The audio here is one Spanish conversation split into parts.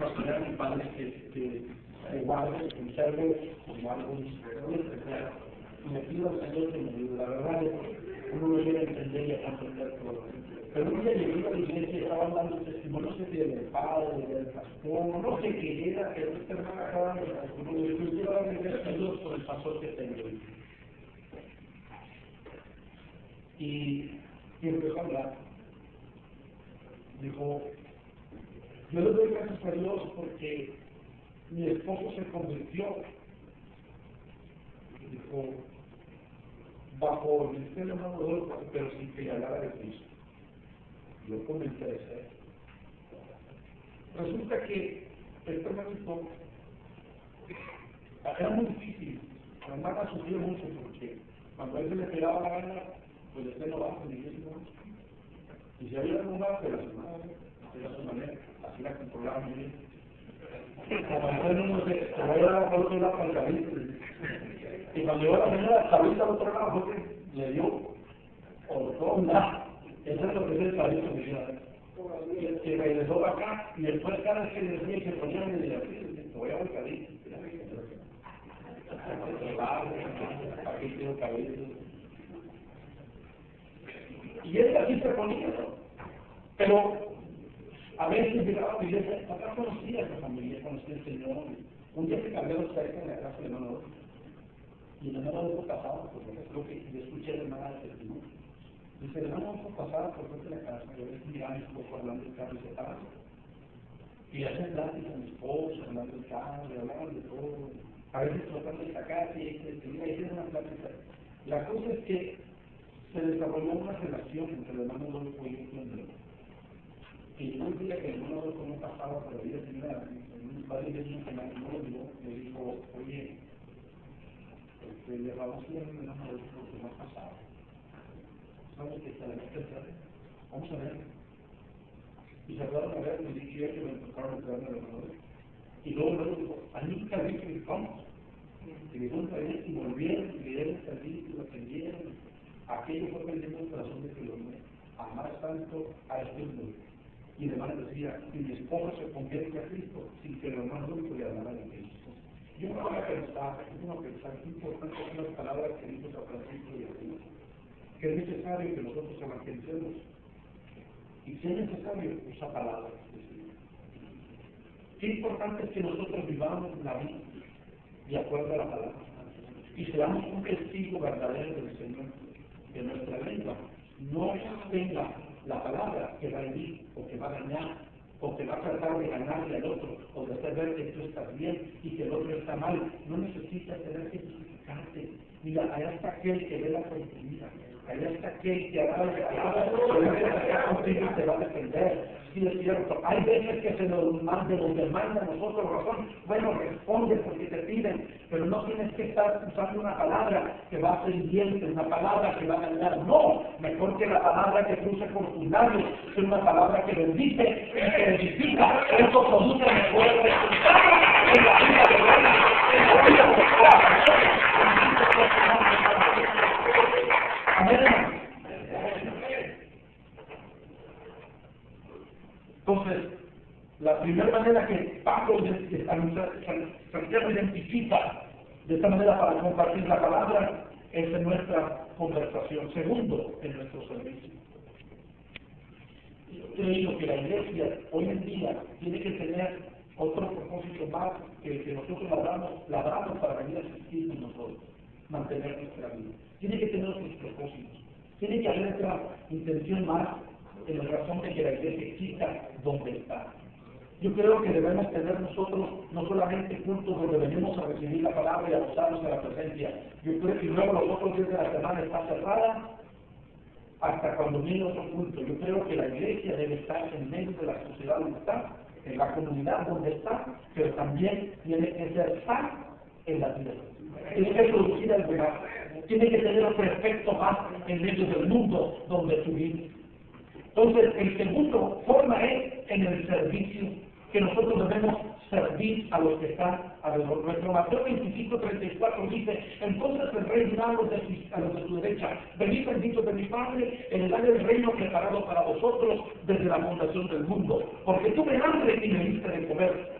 pastorear a mi padre que guarde, que conserve como algo muy especial. Y me pido al Señor que me ayude. La verdad es que uno no llega a entender y a comprender todo. Pero un día llegué a la iglesia y estaban dando testimonio, no sé si del padre, del pastor, no sé qué era, pero esta hermana estaba dando testimonio. Y yo quiero darle gracias a Dios por el pastor que tengo. Y empezó a hablar. Dijo, yo le doy gracias a Dios porque mi esposo se convirtió. Dijo, bajo el ministerio no lo doy, pero sin que hablara de Cristo. Yo comencé a ser. Resulta que este hermanito era muy difícil. La hermana sufrió mucho porque cuando a él se le pegaba la gana, pues después no va con el mismo. Y si había algún lado, pero de su manera, así la controlaba muy bien. Como entonces uno se va a llevar por otro lado para el cabello. Y cuando llegó la señora, cabeza al otro lado, porque le dio ortona. Eso es lo que es el cabello que me que regresó para acá y después cada vez que le decía que ponía en el así, te voy a ver cabello. Aquí tengo cabello. Y él así se ponía, pero a veces llegaba a la iglesia, acá conocía a esa familia, conocía al Señor. Un día se cambió los trajes en la casa de hermano y el hermano fue pasado, porque creo que yo escuché a la hermana del testimonio. Dice, el hermano fue pasado por frente de la casa, yo les miraba un poco hablando del carro y se estaba. Y hacen pláticas a mi esposa, hablando del carro, hablaban de todo. A veces tratando de sacar, y hicieron una plática. La cosa es que se desarrolló una relación entre el hermano Adolfo y el y un día que el hermano Adolfo no pasaba por la vida señora, un padre de niño que me dijo, oye, le vamos a ir a un hermano Adolfo que no ha pasado. ¿Sabes que está la mesa? Vamos a ver. Y se acabaron a ver, me dije que me tocaron el hermano Adolfo. Y luego dijo, a mí nunca vi que vamos. Y me dijeron y volvieron, y leyeron el servicio, y lo aprendieron. Aquello fue perdiendo el corazón de Filomena, amar tanto a este mundo. Y el hermano decía, si mi esposo se convierte a Cristo, sin que el hermano no le hablara de Cristo. Yo me voy a pensar, qué importantes son las palabras que dijo San Francisco de Asís, que es necesario que nosotros evangelicemos. Y si es necesario, esa palabra. Qué importante es que nosotros vivamos la vida de acuerdo a la palabra. Y seamos un testigo verdadero del Señor. Que nuestra lengua no tenga la palabra que va a herir, o que va a dañar, o que va a tratar de ganarle al otro, o de hacer ver que tú estás bien y que el otro está mal. No necesitas tener que justificarte. Mira, allá está aquel que ve la vida, allá está aquel que hará lo que haga contigo y te va a defender. Sí, es cierto, hay veces que se nos demanda a nosotros razón. Bueno, responde porque te piden, pero no tienes que estar usando una palabra que va a ser hiriente, una palabra que va a dañar. No, mejor que la palabra que cruce por tus labios, es una palabra que bendice y que edifica. Eso produce mejores resultados en la vida de Dios, Amén. Entonces, la primera manera que Santiago identifica de esta manera para compartir la palabra es en nuestra conversación. Segundo, en nuestro servicio. Yo creo que la iglesia hoy en día tiene que tener otro propósito más que nosotros labramos para venir a asistir con nosotros, mantener nuestra vida. Tiene que tener otros propósitos. Tiene que haber otra intención más en la razón de que la iglesia exista donde está. Yo creo que debemos tener nosotros no solamente cultos donde venimos a recibir la palabra y a gozarnos de la presencia. Yo creo que luego los otros días de la semana está cerrada hasta cuando viene otro culto. Yo creo que la iglesia debe estar en medio de la sociedad donde está, en la comunidad donde está, pero también tiene que ser sal en la vida. Tiene que producir el demás. Tiene que tener otro efecto más en medio del mundo donde tú vives. Entonces, el segundo forma es en el servicio, que nosotros debemos servir a los que están alrededor. Nuestro Mateo 25:34 dice, entonces el rey dirá a los de su derecha, venid benditos de mi Padre, en el área del reino preparado para vosotros desde la fundación del mundo. Porque tuve hambre y me diste de comer,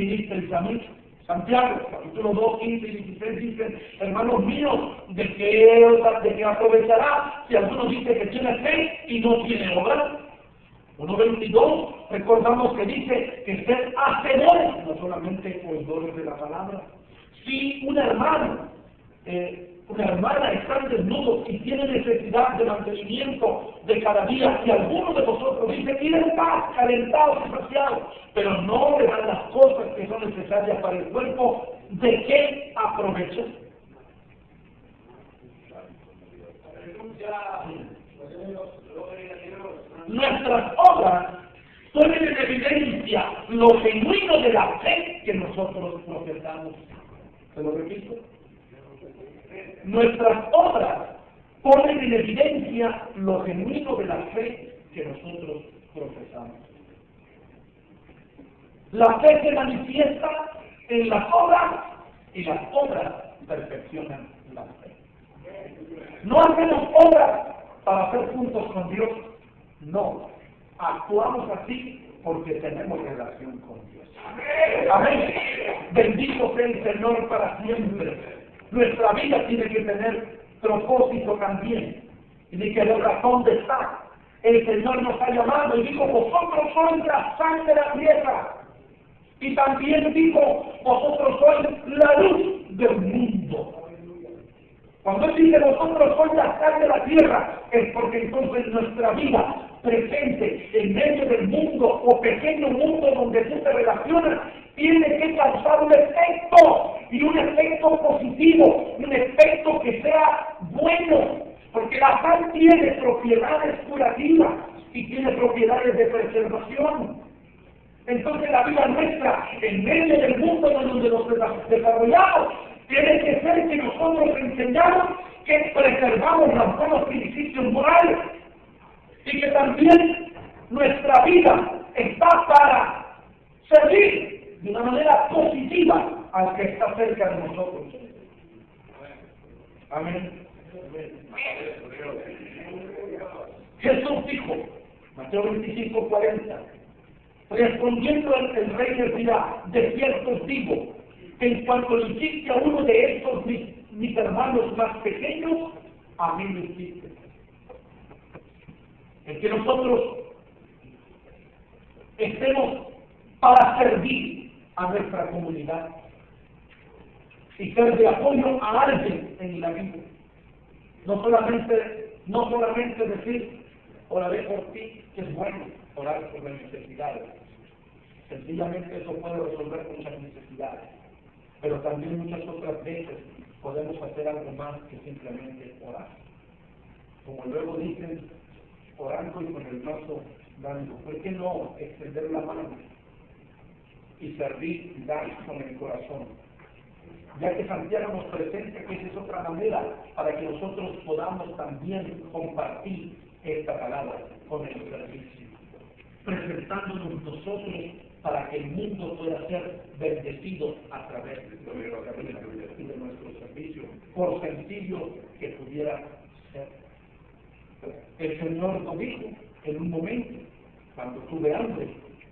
vinisteis a mí. Santiago, capítulo 2, 15 y 16 dicen, hermanos míos, ¿de qué aprovechará si alguno dice que tiene fe y no tiene obra? 1:22, recordamos que dice que ser hacedores, no solamente oidores de la palabra. Si un hermano, una hermana están desnudos y tiene necesidad de mantenimiento de cada día, y alguno de vosotros dice, tienen paz, calentados y saciados, pero no le dan las cosas que son necesarias para el cuerpo, ¿de qué aprovecha? Nuestras obras ponen en evidencia lo genuino de la fe que nosotros profesamos. ¿Se lo repito? Nuestras obras ponen en evidencia lo genuino de la fe que nosotros profesamos. La fe se manifiesta en las obras y las obras perfeccionan la fe. No hacemos obras para hacer juntos con Dios, no. Actuamos así porque tenemos relación con Dios. Amén. Bendito sea el Señor para siempre. Nuestra vida tiene que tener propósito también. Tiene que haber razón de estar. El Señor nos ha llamado y dijo, vosotros sois la sal de la tierra. Y también dijo, vosotros sois la luz del mundo. Cuando Él dice, vosotros sois la sal de la tierra, es porque entonces nuestra vida presente en medio del mundo o pequeño mundo donde tú te relacionas, tiene que causar un efecto, y un efecto positivo, un efecto que sea bueno, porque la sal tiene propiedades curativas y tiene propiedades de preservación. Entonces la vida nuestra, en medio del mundo donde nos desarrollamos, tiene que ser que nosotros enseñamos que preservamos los buenos principios morales y que también nuestra vida está para servir de una manera positiva al que está cerca de nosotros. Amén. Jesús dijo, Mateo 25:40, respondiendo el rey les dirá, de cierto os digo, que en cuanto le hiciste a uno de estos mis hermanos más pequeños, a mí lo hiciste. En que nosotros estemos para servir a nuestra comunidad y ser de apoyo a alguien en la vida. No solamente decir, oraré por ti, que es bueno orar por las necesidades. Sencillamente eso puede resolver muchas necesidades. Pero también muchas otras veces podemos hacer algo más que simplemente orar. Como luego dicen, orando y con el brazo dando. ¿Por qué no extender la mano y servir y dar con el corazón? Ya que Santiago nos presenta que esa es otra manera para que nosotros podamos también compartir esta palabra con el servicio, presentándonos nosotros para que el mundo pueda ser bendecido a través de nuestro servicio, por sencillo que pudiera ser. El Señor nos dijo en un momento, cuando tuve hambre,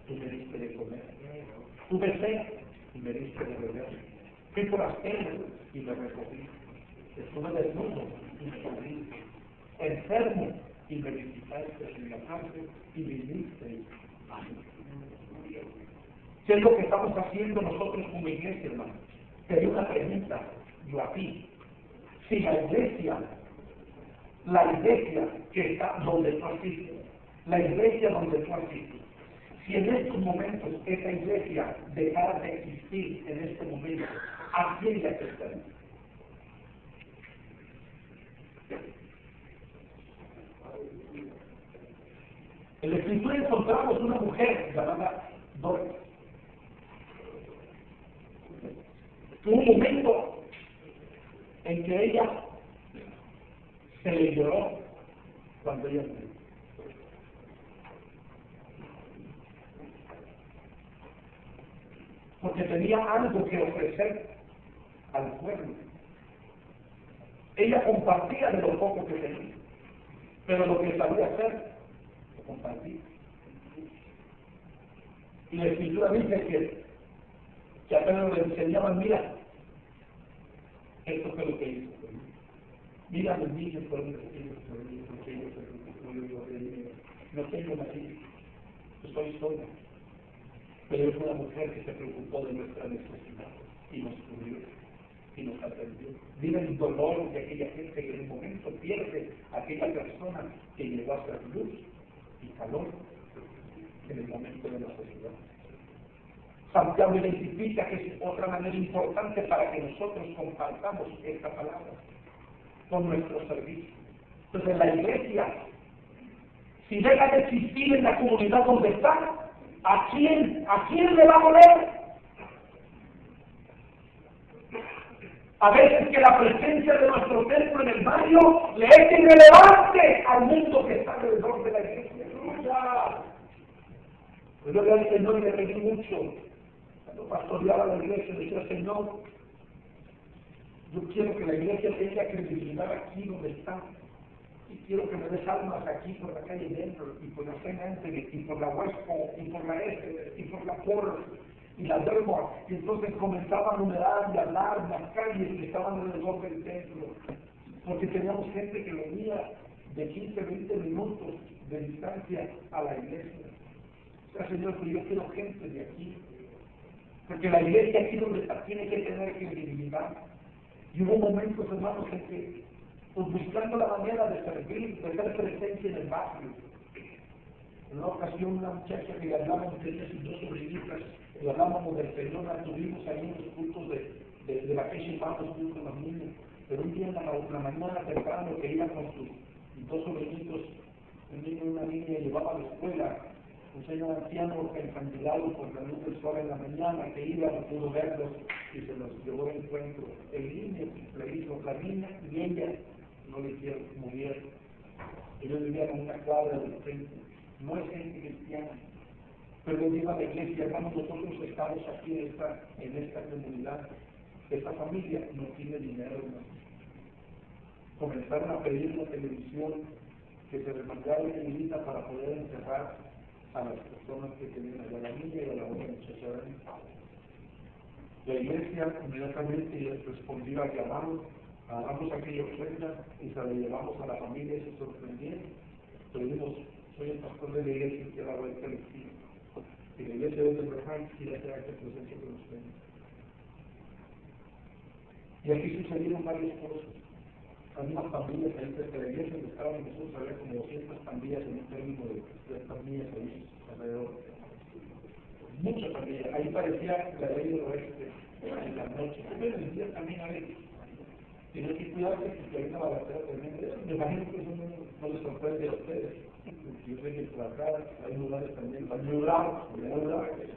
tú me diste de comer. Tuve sed y me diste de beber. Fui por las penas y me recogí. Estuve desnudo y me cubrí. Enfermo y me visitaste en la cárcel y viniste a mí. ¿Qué es lo que estamos haciendo nosotros como iglesia, hermano? Te doy una pregunta, yo a ti. Si la iglesia que está donde tú asistes, la iglesia donde tú asistes, si en estos momentos esa iglesia dejara de existir en este momento, ¿a quién le afectaría? En la Escritura encontramos una mujer llamada Dorcas. Tuvo un momento en que ella se le lloró cuando ella murió. Porque tenía algo que ofrecer al pueblo. Ella compartía de lo poco que tenía, pero lo que sabía hacer, lo compartía. Y la Escritura dice que que apenas le enseñaban, mira, esto fue lo que hizo. Mira los niños por los que no tengo marido, estoy sola, pero es una mujer que se preocupó de nuestra necesidad y nos cubrió y nos atendió. Mira el dolor de aquella gente que en un momento pierde a aquella persona que llegó a ser luz y calor en el momento de necesidad. Santiago identifica que es otra manera importante para que nosotros compartamos esta palabra con nuestro servicio. Entonces la iglesia, si deja de existir en la comunidad donde está, ¿a quién le va a doler? A veces que la presencia de nuestro templo en el barrio le es irrelevante al mundo que está alrededor de la iglesia. Pues yo le al Señor y le pedí mucho. Cuando pastoreaba la iglesia, le decía, Señor, yo quiero que la iglesia tenga credibilidad aquí donde está. Y quiero que me des almas aquí por la calle dentro, y por la cena y por la Huesco, y por la Este, y por la Porra, y la Dermo. Y entonces comenzaban a numerar y hablar en las calles que estaban alrededor del templo. Porque teníamos gente que venía de 15, 20 minutos de distancia a la iglesia. O sea, Señor, pero yo quiero gente de aquí. Porque la iglesia aquí donde está tiene que tener credibilidad. Y hubo momentos, hermanos, en que, pues buscando la manera de servir, de ser presencia en el barrio. En una ocasión, una muchacha que le hablábamos, tenía sus 2 sobrinitas, le hablábamos del Señor, la tuvimos ahí en los cultos de la que llevamos juntos los niños. Pero un día en la mañana temprano que iba con sus 2 sobrinitos, un niño y una niña, llevaba a la escuela, un señor anciano encandilado por la luz del sol en la mañana, que iba, no pudo verlos y se los llevó de encuentro. El niño le hizo, la niña y ella no le hicieron, murieron. Ellos vivían en una cuadra del centro. No es gente cristiana, pero les digo a la iglesia, hermanos, nosotros estamos aquí en esta comunidad. Esta familia no tiene dinero, hermanos. Comenzaron a pedir una televisión que se les mandara una lista para poder encerrar a las personas que tenían allá, la niña y a la otra muchacha. La iglesia inmediatamente respondió al llamado, agarramos aquella ofrenda y se la llevamos a la familia y se sorprendieron. Pero dijimos, soy el pastor de la iglesia que da vuelta al destino. Y la iglesia de Abraham quiere hacer esta presencia con ustedes. Y aquí sucedieron varias cosas. Había pandillas ahí cerca de la iglesia, que estaban nosotros, había como 200 pandillas en un término de pandillas ahí alrededor. Muchas pandillas. Ahí parecía la ley del oeste en la noche. Pero en el día también hay. Tienen que cuidarse porque hay una balacera tremenda. Me imagino que eso no les sorprende a ustedes. Yo sé que por acá hay lugares también, hay lugares,